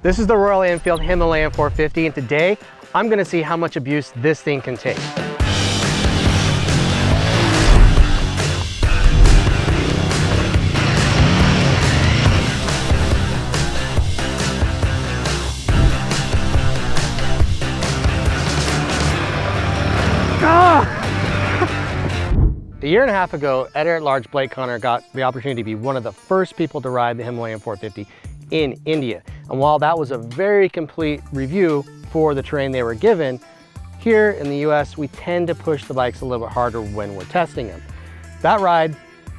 This is the Royal Enfield Himalayan 450, and today I'm gonna see how much abuse this thing can take. A year and a half ago, editor-at-large Blake Connor got the opportunity to be one of the first people to ride the Himalayan 450 in India. And while that was a very complete review for the terrain they were given, here in the US, we tend to push the bikes a little bit harder when we're testing them. That ride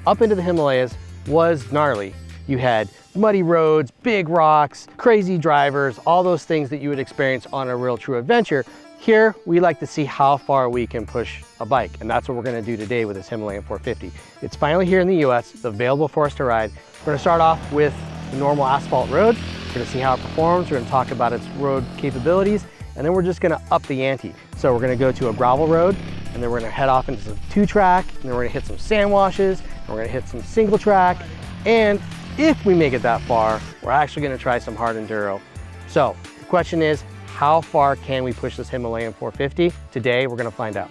up into the Himalayas was gnarly. You had muddy roads, big rocks, crazy drivers, all those things that you would experience on a real true adventure. Here, we like to see how far we can push a bike, and that's what we're gonna do today with this Himalayan 450. It's finally here in the US, it's available for us to ride. We're gonna start off with the normal asphalt road. We're gonna see how it performs, we're gonna talk about its road capabilities, and then we're just gonna up the ante. So we're gonna go to a gravel road, and then we're gonna head off into some 2-track, and then we're gonna hit some sand washes, and we're gonna hit some single track, and if we make it that far, we're actually gonna try some hard enduro. So the question is, how far can we push this Himalayan 450? Today, we're gonna find out.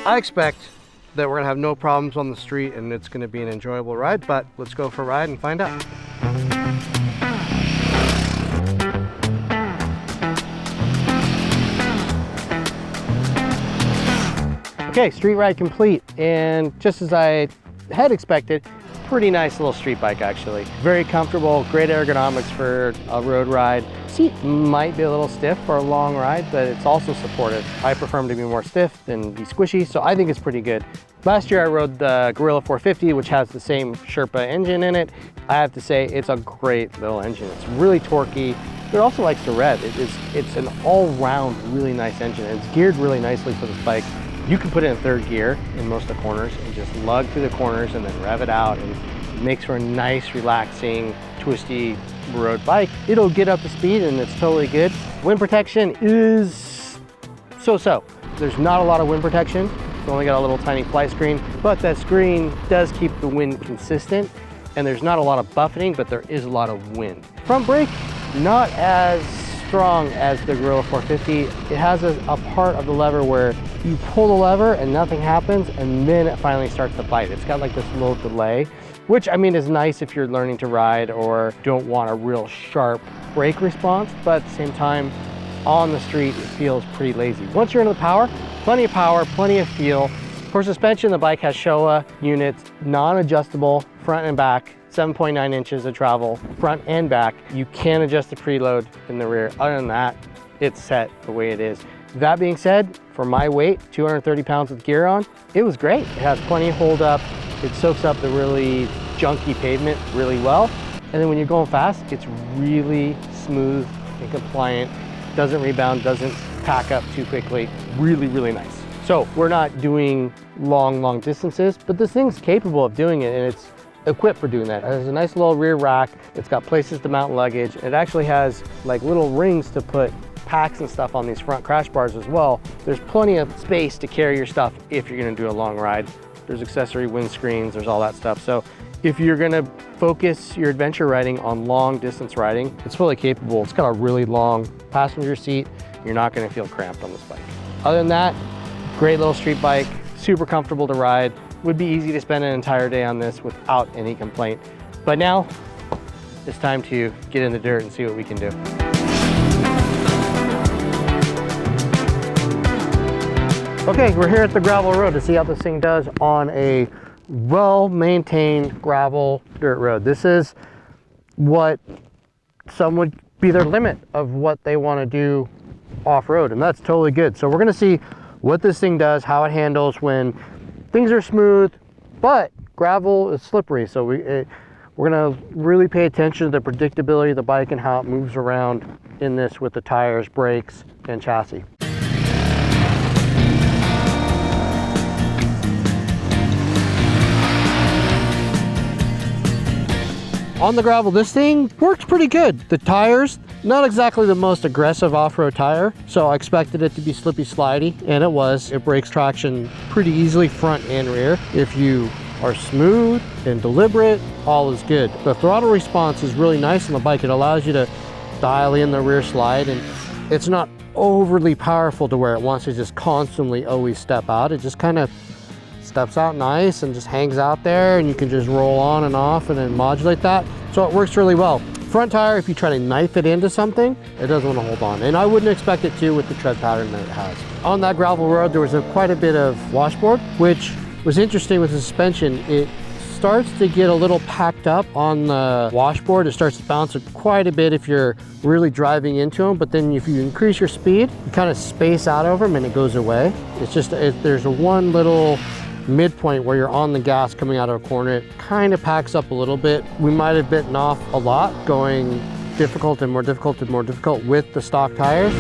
I expect that we're gonna have no problems on the street and it's gonna be an enjoyable ride, but let's go for a ride and find out. Okay, street ride complete, and just as I had expected, pretty nice little street bike actually. Very comfortable, great ergonomics for a road ride. Seat might be a little stiff for a long ride, but it's also supportive. I prefer them to be more stiff than be squishy, so I think it's pretty good. Last year I rode the Gorilla 450, which has the same Sherpa engine in it. I have to say, it's a great little engine. It's really torquey, but it also likes to rev. It's an all-round really nice engine, and it's geared really nicely for this bike. You can put it in 3rd gear in most of the corners and just lug through the corners and then rev it out, and it makes for a nice, relaxing, twisty road bike. It'll get up to speed and it's totally good. Wind protection is so-so. There's not a lot of wind protection. It's only got a little tiny fly screen, but that screen does keep the wind consistent, and there's not a lot of buffeting, but there is a lot of wind. Front brake, not as strong as the Gorilla 450. It has a part of the lever where you pull the lever and nothing happens, and then it finally starts to bite. It's got like this little delay, which I mean is nice if you're learning to ride or don't want a real sharp brake response, but at the same time, on the street, it feels pretty lazy. Once you're into the power, plenty of feel. For suspension, the bike has Showa units, non-adjustable front and back, 7.9 inches of travel, front and back. You can adjust the preload in the rear. Other than that, it's set the way it is. That being said, for my weight, 230 pounds with gear on, it was great. It has plenty of hold up. It soaks up the really junky pavement really well. And then when you're going fast, it's really smooth and compliant. Doesn't rebound, doesn't pack up too quickly. Really, really nice. So we're not doing long distances, but this thing's capable of doing it, and it's equipped for doing that. It has a nice little rear rack. It's got places to mount luggage. It actually has like little rings to put packs and stuff on these front crash bars as well. There's plenty of space to carry your stuff if you're gonna do a long ride. There's accessory windscreens, there's all that stuff. So if you're gonna focus your adventure riding on long distance riding, it's fully capable. It's got a really long passenger seat. You're not gonna feel cramped on this bike. Other than that, great little street bike, super comfortable to ride. Would be easy to spend an entire day on this without any complaint. But now, it's time to get in the dirt and see what we can do. Okay, we're here at the gravel road to see how this thing does on a well-maintained gravel dirt road. This is what some would be their limit of what they want to do off-road, and that's totally good. So we're gonna see what this thing does, how it handles when things are smooth, but gravel is slippery. So we're gonna really pay attention to the predictability of the bike and how it moves around in this with the tires, brakes, and chassis. On the gravel, this thing works pretty good. The tires, Not exactly the most aggressive off-road tire, so I expected it to be slippy slidey, and it was. It breaks traction pretty easily front and rear. If you are smooth and deliberate, all is good. The throttle response is really nice on the bike. It allows you to dial in the rear slide, and it's not overly powerful to where it wants to just constantly always step out. It just kind of steps out nice and just hangs out there, and you can just roll on and off and then modulate that. So it works really well. Front tire, if you try to knife it into something, it doesn't want to hold on. And I wouldn't expect it to with the tread pattern that it has. On that gravel road, there was quite a bit of washboard, which was interesting with the suspension. It starts to get a little packed up on the washboard. It starts to bounce quite a bit if you're really driving into them, but then if you increase your speed, you kind of space out over them and it goes away. It's just, there's one little midpoint where you're on the gas coming out of a corner. It kind of packs up a little bit. We might have bitten off a lot going difficult and more difficult and more difficult with the stock tires.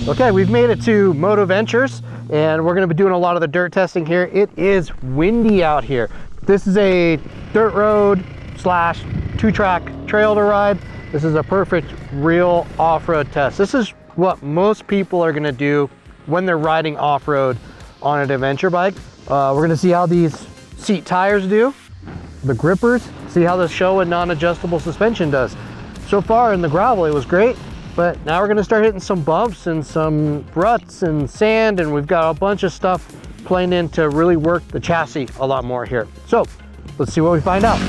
Okay, we've made it to Moto Ventures, and we're going to be doing a lot of the dirt testing here. It is windy out here. This is a dirt road slash 2-track trail to ride. This is a perfect real off-road test. This is what most people are going to do when they're riding off-road on an adventure bike. We're going to see how these seat tires do, the grippers, see how the show and non-adjustable suspension does. So far in the gravel it was great, but now we're going to start hitting some bumps and some ruts and sand, and we've got a bunch of stuff playing in to really work the chassis a lot more here. So let's see what we find out.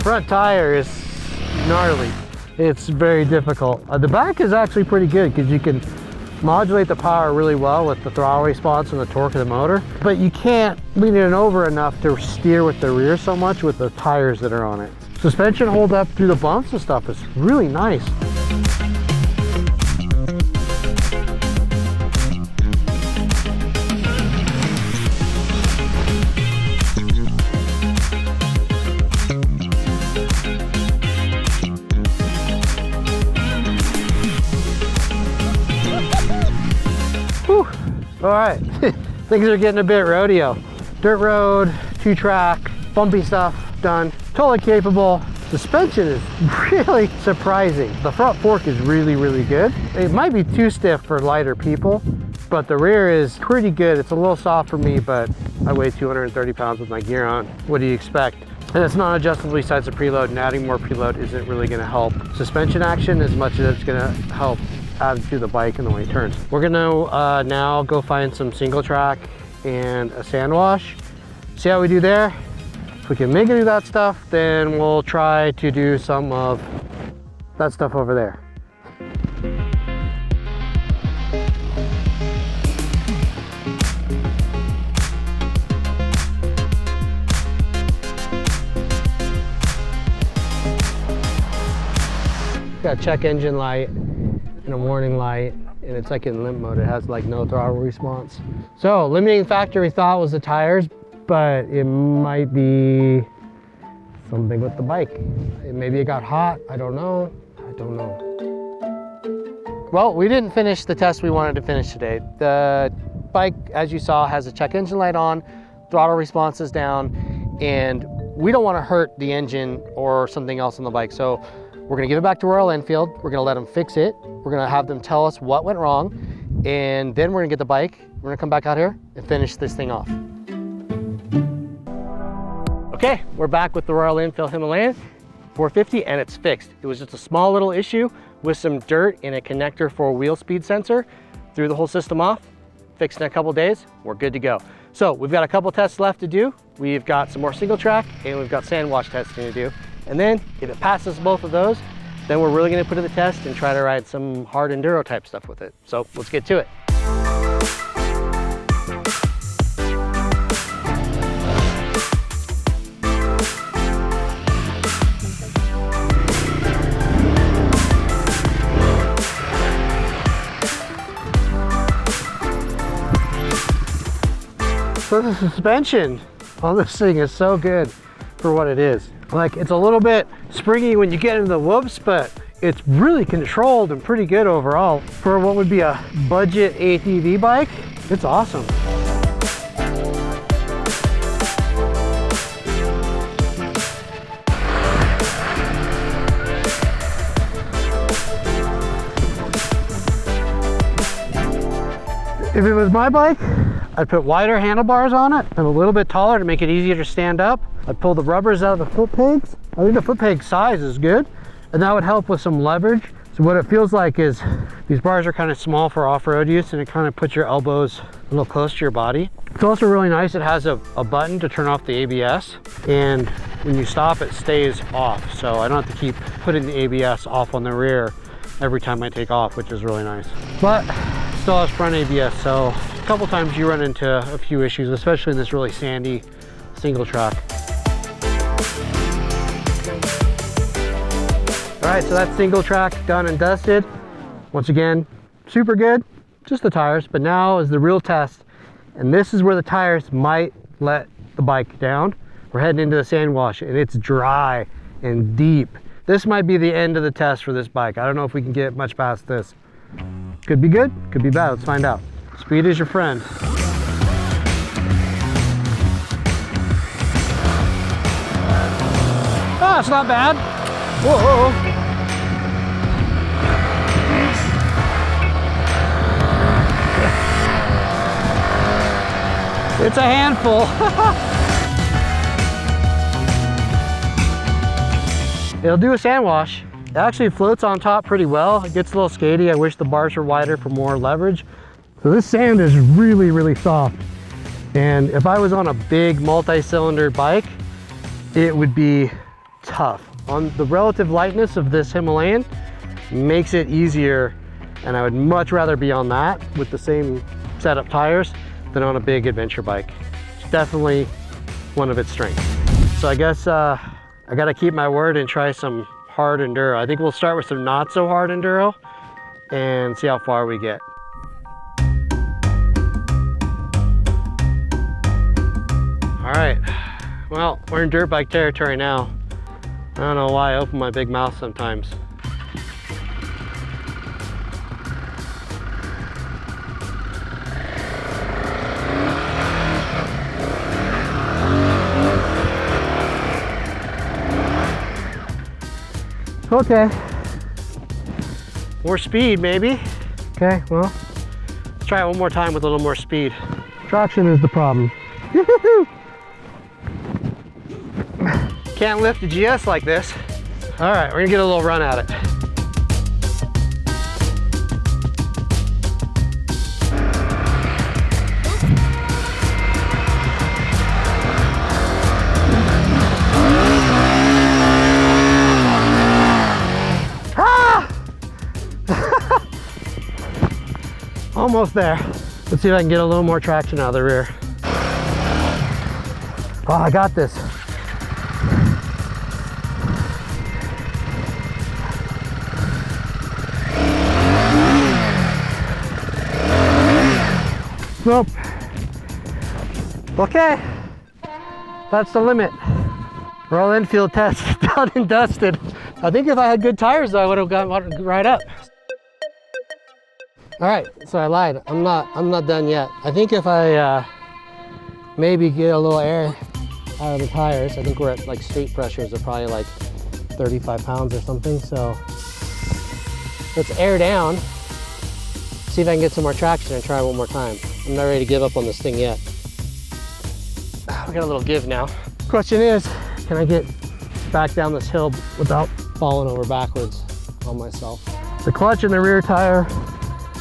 Front tire is gnarly. It's very difficult. The back is actually pretty good because you can modulate the power really well with the throttle response and the torque of the motor, but you can't lean it over enough to steer with the rear so much with the tires that are on it. Suspension hold up through the bumps and stuff is really nice. All right, things are getting a bit rodeo. Dirt road, 2-track, bumpy stuff, done. Totally capable. Suspension is really surprising. The front fork is really, really good. It might be too stiff for lighter people, but the rear is pretty good. It's a little soft for me, but I weigh 230 pounds with my gear on. What do you expect? And it's non-adjustable besides the preload, and adding more preload isn't really gonna help suspension action as much as it's gonna help add to the bike and the way it turns. We're gonna now go find some single track and a sand wash. See how we do there. If we can make it do that stuff, then we'll try to do some of that stuff over there. Got check engine light and a warning light, and it's like in limp mode. It has like no throttle response. So limiting factor we thought was the tires, but it might be something with the bike. Maybe it got hot, I don't know. Well, we didn't finish the test we wanted to finish today. The bike, as you saw, has a check engine light on, throttle response is down, and we don't want to hurt the engine or something else on the bike. So we're gonna give it back to Royal Enfield. We're gonna let them fix it. We're gonna have them tell us what went wrong, and then we're gonna get the bike. We're gonna come back out here and finish this thing off. Okay, we're back with the Royal Enfield Himalayan 450, and it's fixed. It was just a small little issue with some dirt and a connector for a wheel speed sensor. Threw the whole system off, fixed in a couple days, we're good to go. So we've got a couple tests left to do. We've got some more single track, and we've got sand wash testing to do. And then if it passes both of those, then we're really gonna put it to the test and try to ride some hard enduro type stuff with it. So let's get to it. So the suspension on this thing is so good for what it is. Like, it's a little bit springy when you get into the whoops, but it's really controlled and pretty good overall. For what would be a budget ADV bike, it's awesome. If it was my bike, I'd put wider handlebars on it and a little bit taller to make it easier to stand up. I'd pull the rubbers out of the foot pegs. I think the foot peg size is good, and that would help with some leverage. So what it feels like is these bars are kind of small for off-road use, and it kind of puts your elbows a little close to your body. It's also really nice. It has a button to turn off the ABS, and when you stop, it stays off. So I don't have to keep putting the ABS off on the rear every time I take off, which is really nice. But still has front ABS, so a couple times you run into a few issues, especially in this really sandy single track. All right, so that's single track done and dusted. Once again, super good, just the tires, but now is the real test. And this is where the tires might let the bike down. We're heading into the sand wash, and it's dry and deep. This might be the end of the test for this bike. I don't know if we can get much past this. Could be good, could be bad, let's find out. Speed is your friend. Oh, it's not bad. Whoa. It's a handful. It'll do a sand wash. It actually floats on top pretty well. It gets a little skaty. I wish the bars were wider for more leverage. So this sand is really, really soft. And if I was on a big multi-cylinder bike, it would be tough. On the relative lightness of this Himalayan makes it easier, and I would much rather be on that with the same setup tires than on a big adventure bike. It's definitely one of its strengths. So I guess I gotta keep my word and try some hard enduro. I think we'll start with some not so hard enduro and see how far we get. All right, well, we're in dirt bike territory now. I don't know why I open my big mouth sometimes. Okay. More speed, maybe. Okay, well, let's try it one more time with a little more speed. Traction is the problem. Can't lift a GS like this. All right, we're gonna get a little run at it. Almost there. Let's see if I can get a little more traction out of the rear. Oh, I got this. Nope. Okay, that's the limit. Royal Enfield test done and dusted. I think if I had good tires though, I would have gotten right up. All right, so I lied. I'm not done yet. I think if I maybe get a little air out of the tires, I think we're at like street pressures of probably like 35 pounds or something. So let's air down, see if I can get some more traction and try one more time. I'm not ready to give up on this thing yet. We got a little give now. Question is, can I get back down this hill without falling over backwards on myself? The clutch in the rear tire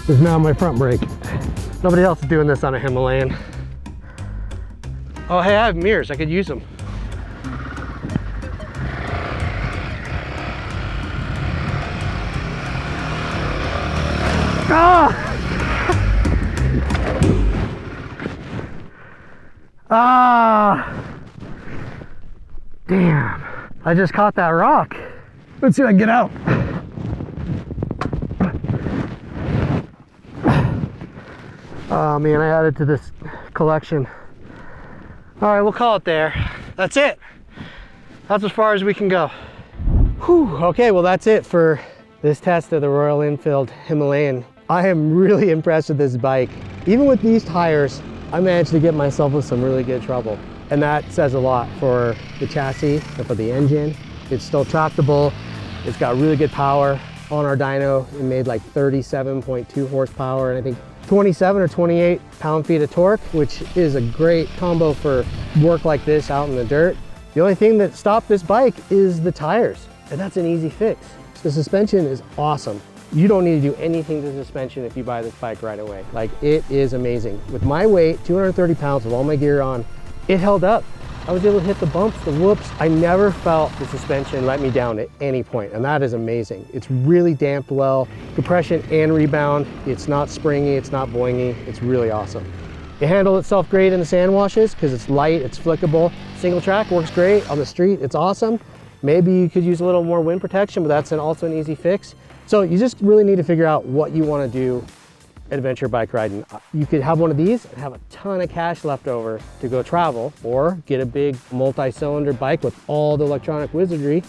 is now my front brake. Nobody else is doing this on a Himalayan. Oh, hey, I have mirrors. I could use them. Ah! Ah! Damn. I just caught that rock. Let's see if I can get out. Oh man, I added to this collection. All right, we'll call it there. That's it. That's as far as we can go. Whew, okay, well that's it for this test of the Royal Enfield Himalayan. I am really impressed with this bike. Even with these tires, I managed to get myself in some really good trouble. And that says a lot for the chassis and for the engine. It's still tractable. It's got really good power. On our dyno, it made like 37.2 horsepower, and I think 27 or 28 pound-feet of torque, which is a great combo for work like this out in the dirt. The only thing that stopped this bike is the tires, and that's an easy fix. The suspension is awesome. You don't need to do anything to the suspension if you buy this bike right away. Like, it is amazing. With my weight, 230 pounds with all my gear on, it held up. I was able to hit the bumps, the whoops. I never felt the suspension let me down at any point, and that is amazing. It's really damped well, compression and rebound. It's not springy, it's not boingy. It's really awesome. It handled itself great in the sand washes because it's light, it's flickable. Single track works great on the street, it's awesome. Maybe you could use a little more wind protection, but that's also an easy fix. So you just really need to figure out what you want to do adventure bike riding. You could have one of these and have a ton of cash left over to go travel, or get a big multi-cylinder bike with all the electronic wizardry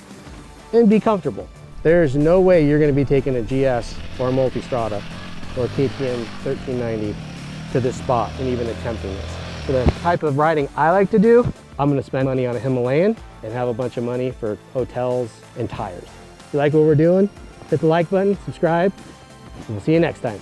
and be comfortable. There's no way you're going to be taking a GS or a Multistrada or a KTM 1390 to this spot and even attempting this. For the type of riding I like to do, I'm going to spend money on a Himalayan and have a bunch of money for hotels and tires. If you like what we're doing, hit the like button, subscribe, and we'll see you next time.